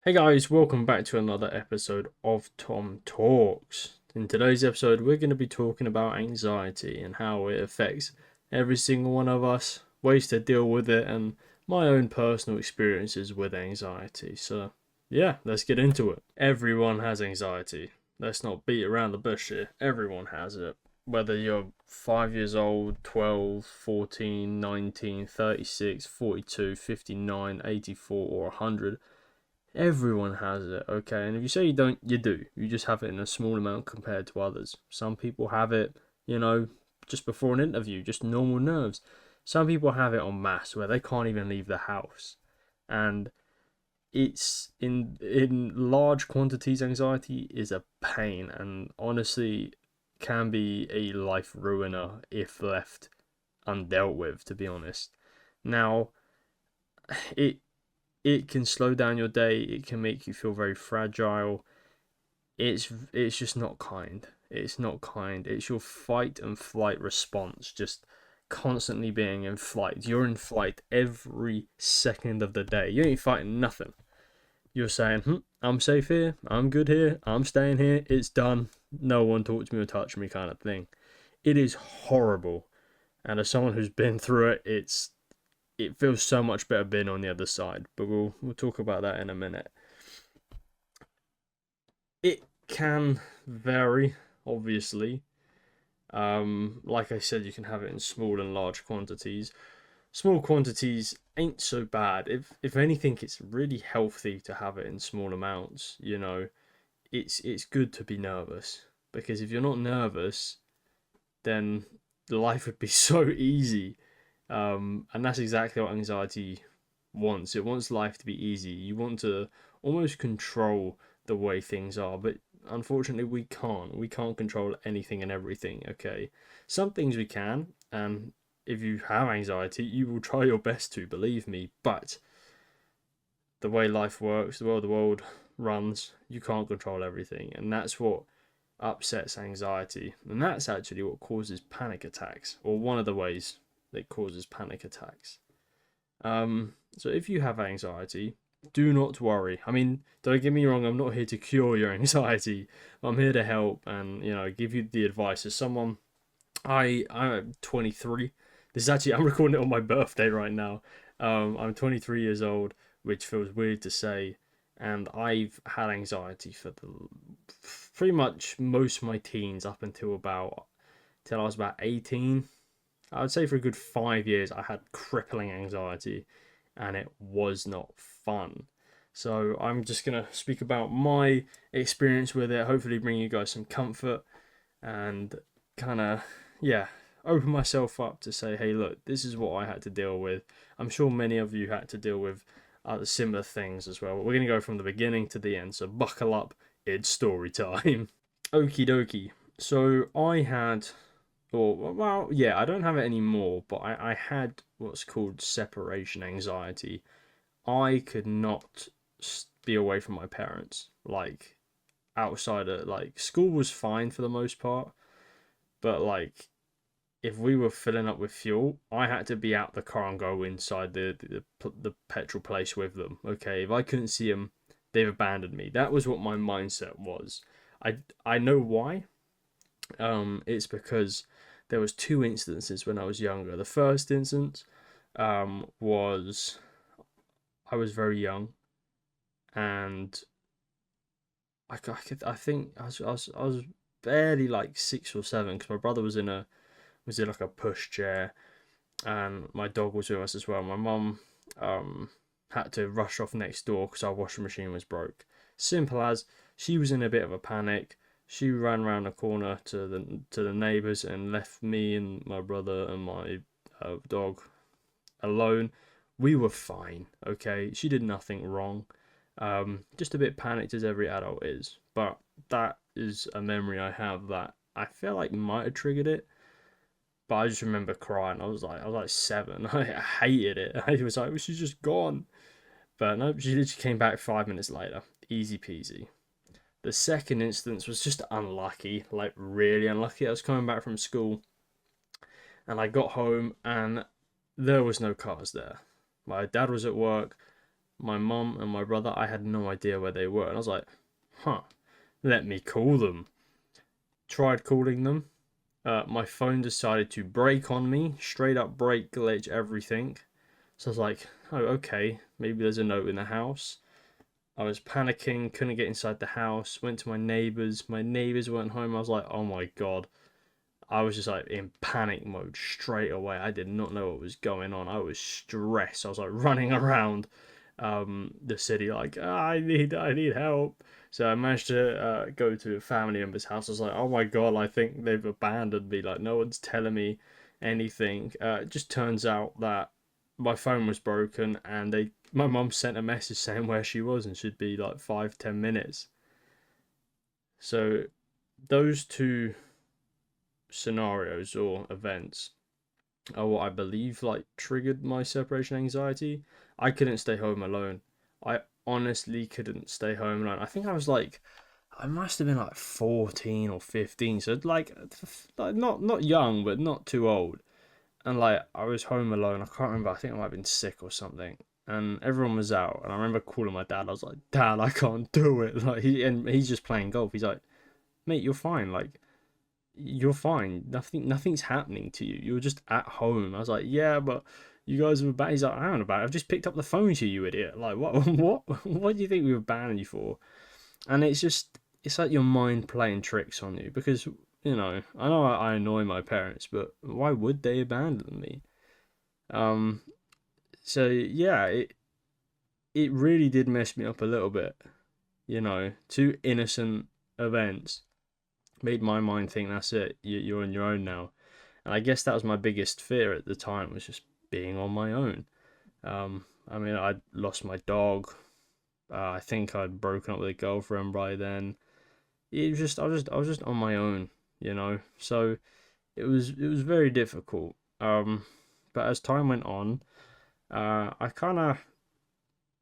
Hey guys, welcome back to another episode of Tom Talks. In today's episode, we're going to be talking about anxiety and how it affects every single one of us, ways to deal with it, and my own personal experiences with anxiety. So, yeah, let's get into it. Everyone has anxiety. Let's not beat around the bush here. Everyone has it. Whether you're 5 years old, 12, 14, 19, 36, 42, 59, 84, or 100. Everyone has it, okay? And if you say you don't, you do. You just have it in a small amount compared to others. Some people have it, just before an interview, just normal nerves. Some people have it en masse where they can't even leave the house. And it's in large quantities, anxiety is a pain and honestly can be a life ruiner if left undealt with, to be honest. Now, it it can slow down your day. It can make you feel very fragile. It's just not kind. It's not kind. It's your fight and flight response, just constantly being in flight. You're in flight every second of the day. You ain't fighting nothing. You're saying, I'm safe here. I'm good here. I'm staying here. It's done. No one talk to me or touch me, kind of thing. It is horrible. And as someone who's been through it, it feels so much better being on the other side. But we'll talk about that in a minute. It can vary, obviously. Like I said, you can have it in small and large quantities. Small quantities ain't so bad. If anything, it's really healthy to have it in small amounts. It's good to be nervous because if you're not nervous, then life would be so easy. And that's exactly what anxiety wants. It wants life to be easy. You want to almost control the way things are, but unfortunately we can't. We can't control anything and everything, okay? Some things we can, and if you have anxiety, you will try your best to, believe me, but the way life works, the world runs, you can't control everything, and that's what upsets anxiety. And that's actually what causes panic attacks, or one of the ways that causes panic attacks. So if you have anxiety, do not worry. I mean, don't get me wrong, I'm not here to cure your anxiety. I'm here to help and, give you the advice as someone I'm 23. This is actually I'm recording it on my birthday right now. I'm 23 years old, which feels weird to say, and I've had anxiety for pretty much most of my teens up until about till I was about 18. I would say for a good 5 years I had crippling anxiety, and it was not fun. So I'm just gonna speak about my experience with it. Hopefully, bring you guys some comfort and kind of yeah open myself up to say, hey, look, this is what I had to deal with. I'm sure many of you had to deal with similar things as well. But we're gonna go from the beginning to the end. So buckle up, it's story time. Okie dokie. So I had or well, yeah, I don't have it anymore, but I had what's called separation anxiety. I could not be away from my parents. Like outside of like school was fine for the most part, but like if we were filling up with fuel, I had to be out the car and go inside the petrol place with them. Okay, if I couldn't see them, they've abandoned me. That was what my mindset was. I know why. It's because there was two instances when I was younger. The first instance was I was very young, and I think I was barely like 6 or 7 because my brother was in like a push chair, and my dog was with us as well. My mum had to rush off next door because our washing machine was broke. Simple as she was in a bit of a panic. She ran around the corner to the neighbours and left me and my brother and my dog alone. We were fine, okay? She did nothing wrong. Just a bit panicked as every adult is. But that is a memory I have that I feel like might have triggered it. But I just remember crying. I was like 7. I hated it. I was like, well, she's just gone. But no, she literally came back 5 minutes later. Easy peasy. The second instance was just unlucky, like really unlucky. I was coming back from school and I got home and there was no cars there. My dad was at work. my mum and my brother, I had no idea where they were. And I was like, huh, let me call them. Tried calling them. My phone decided to break on me, straight up break, glitch, everything. So I was like, oh, okay, maybe there's a note in the house. I was panicking, couldn't get inside the house, went to my neighbours. My neighbours weren't home. I was like, oh my god. I was just like in panic mode straight away. I did not know what was going on. I was stressed. I was like running around the city like, I need help. So I managed to go to a family member's house. I was like, oh my god, I think they've abandoned me. Like no one's telling me anything. It just turns out that my phone was broken, and my mum sent a message saying where she was and should be like 5-10 minutes. So those two scenarios or events are what I believe like triggered my separation anxiety. I couldn't stay home alone. I honestly couldn't stay home alone. I think I must have been like 14 or 15, so like not young but not too old. And like I was home alone. I can't remember. I think I might have been sick or something. And everyone was out, and I remember calling my dad. I was like, "Dad, I can't do it." Like he's just playing golf. He's like, "Mate, you're fine. Like you're fine. Nothing's happening to you. You're just at home." I was like, "Yeah, but you guys were bad." He's like, "I don't know about it. I've just picked up the phone to you, idiot. Like what what do you think we were banning you for?" And it's like your mind playing tricks on you because I know I annoy my parents, but why would they abandon me? Um, so yeah, it really did mess me up a little bit. Two innocent events made my mind think that's it. You're on your own now. And I guess that was my biggest fear at the time, was just being on my own. I mean, I'd lost my dog. I think I'd broken up with a girlfriend by then. I was just on my own. So it was very difficult. But as time went on, I kind of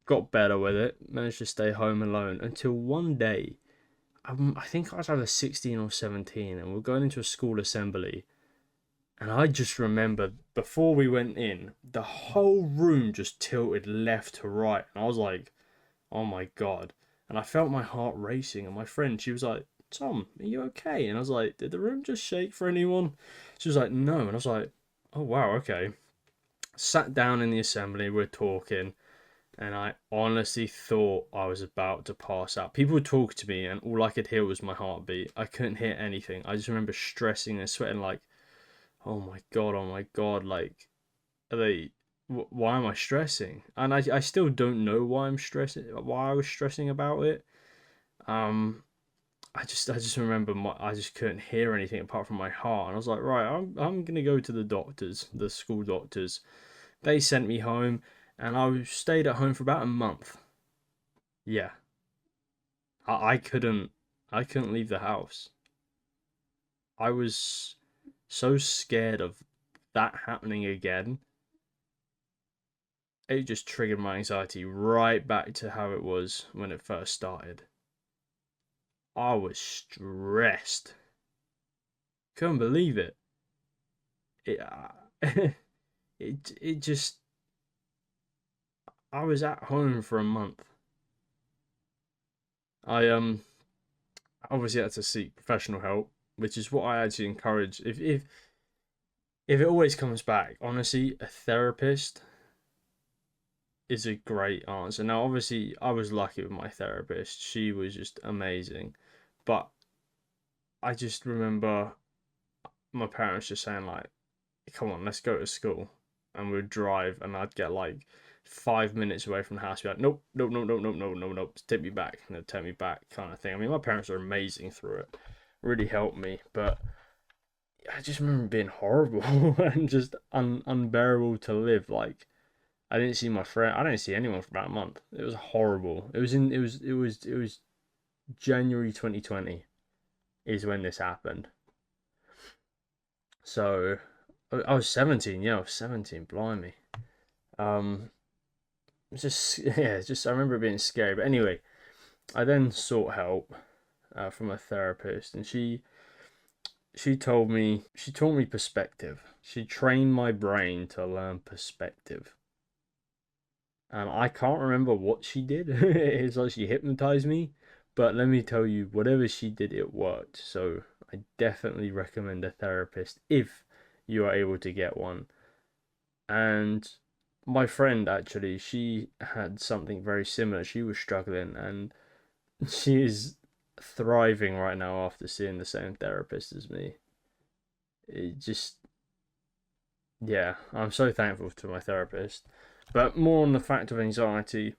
got better with it. Managed to stay home alone until one day. I think I was either 16 or 17, and we're going into a school assembly. And I just remember before we went in, the whole room just tilted left to right. And I was like, oh my God. And I felt my heart racing. And my friend, she was like, Tom, are you okay? And I was like, did the room just shake for anyone? She was like, no. And I was like, oh wow, okay. Sat down in the assembly, we're talking. And I honestly thought I was about to pass out. People would talk to me, and all I could hear was my heartbeat. I couldn't hear anything. I just remember stressing and sweating like, oh my god, like, are they, why am I stressing? And I still don't know why why I was stressing about it. Um, I just remember I just couldn't hear anything apart from my heart, and I was like, right, I'm gonna go to the doctors, the school doctors. They sent me home, and I stayed at home for about a month. Yeah, I couldn't leave the house. I was so scared of that happening again. It just triggered my anxiety right back to how it was when it first started. I was stressed. Couldn't believe it. It it just I was at home for a month. I obviously had to seek professional help, which is what I actually encourage. If it always comes back, honestly, a therapist is a great answer. Now, obviously, I was lucky with my therapist. She was just amazing. But I just remember my parents just saying, like, come on, let's go to school. And we'd drive, and I'd get like 5 minutes away from the house. Be like, nope, nope, nope, nope, nope, nope, nope, nope. Take me back. And they'd take me back, kind of thing. I mean, my parents are amazing through it. Really helped me. But I just remember being horrible and just unbearable to live. Like, I didn't see my friend. I didn't see anyone for about a month. It was horrible. It was January 2020 is when this happened. So I was 17. Yeah, I was 17. Blimey. Um, it's just yeah, it's just I remember it being scary. But anyway, I then sought help from a therapist, and she taught me perspective. She trained my brain to learn perspective. and I can't remember what she did. It's like she hypnotized me, but let me tell you, whatever she did, it worked. So I definitely recommend a therapist if you are able to get one. And my friend actually, she had something very similar. She was struggling, and she is thriving right now after seeing the same therapist as me. It just, yeah, I'm so thankful to my therapist. But more on the fact of anxiety.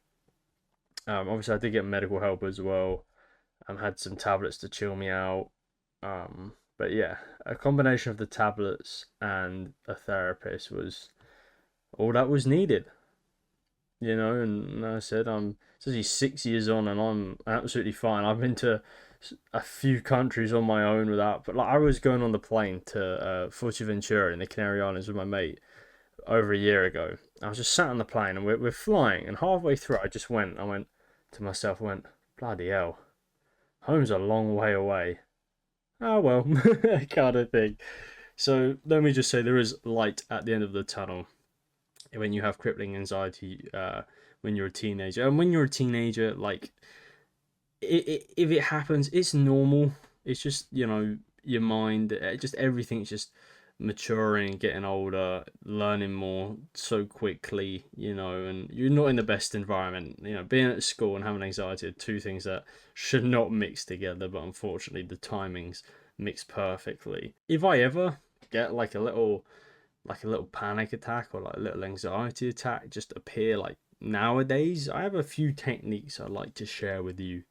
Obviously, I did get medical help as well. Had some tablets to chill me out. But yeah, a combination of the tablets and a therapist was all that was needed. And like I said, I'm it's actually 6 years on, and I'm absolutely fine. I've been to a few countries on my own without, but like I was going on the plane to Fuerteventura in the Canary Islands with my mate over a year ago. I was just sat on the plane, and we're flying, and halfway through, I went to myself, I went, bloody hell, home's a long way away. Oh well, kind of thing. So let me just say there is light at the end of the tunnel when you have crippling anxiety when you're a teenager. And when you're a teenager, like if it happens, it's normal. It's just your mind, just everything's just maturing, getting older, learning more so quickly. And you're not in the best environment. Being at school and having anxiety are two things that should not mix together, but unfortunately the timings mix perfectly. If I ever get like a little panic attack or like a little anxiety attack just appear like nowadays, I have a few techniques I'd like to share with you.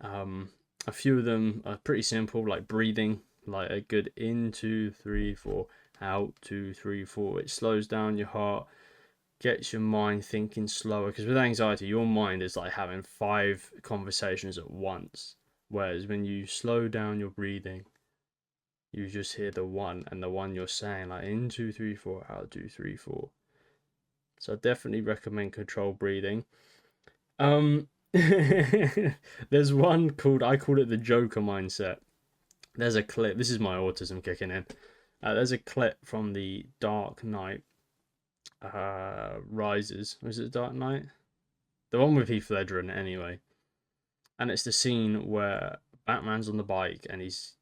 um a few of them are pretty simple, like breathing, like a good in 2 3 4, out 2 3 4. It slows down your heart, gets your mind thinking slower, because with anxiety your mind is like having five conversations at once, whereas when you slow down your breathing, you just hear the one, and the one you're saying, like in 2 3 4, out 2 3 4. So I definitely recommend controlled breathing. Um, there's one called, I call it the Joker mindset. There's a clip. This is my autism kicking in. There's a clip from the Dark Knight Rises. Was it Dark Knight? The one with Heath Ledger in it, anyway. And it's the scene where Batman's on the bike and he's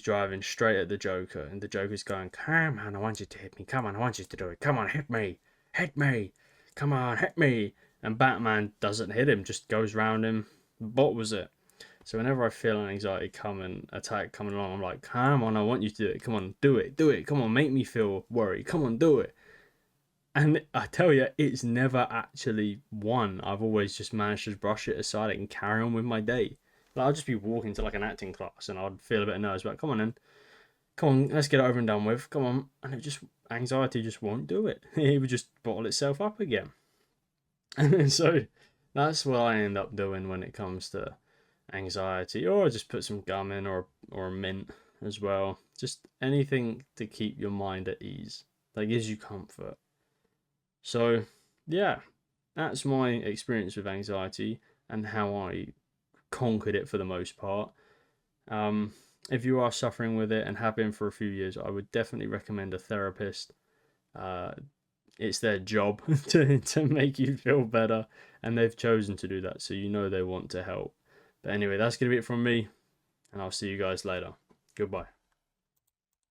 driving straight at the Joker, and the Joker's going, "Come on, I want you to hit me. Come on, I want you to do it. Come on, hit me, hit me. Come on, hit me." And Batman doesn't hit him, just goes round him. What was it? So whenever I feel an anxiety attack coming along, I'm like, "Come on, I want you to do it. Come on, do it, do it. Come on, make me feel worried. Come on, do it." And I tell you, it's never actually won. I've always just managed to brush it aside and carry on with my day. Like, I'll just be walking to like an acting class and I'd feel a bit nervous, but come on then. Come on, let's get it over and done with. Come on. And anxiety just won't do it. It would just bottle itself up again. And so that's what I end up doing when it comes to anxiety. Or I just put some gum in, or a mint as well. Just anything to keep your mind at ease, that gives you comfort. So, yeah, that's my experience with anxiety and how I conquered it for the most part. Um, if you are suffering with it and have been for a few years, I would definitely recommend a therapist. Uh, it's their job to make you feel better, and they've chosen to do that, so they want to help. But anyway, that's going to be it from me, and I'll see you guys later. Goodbye.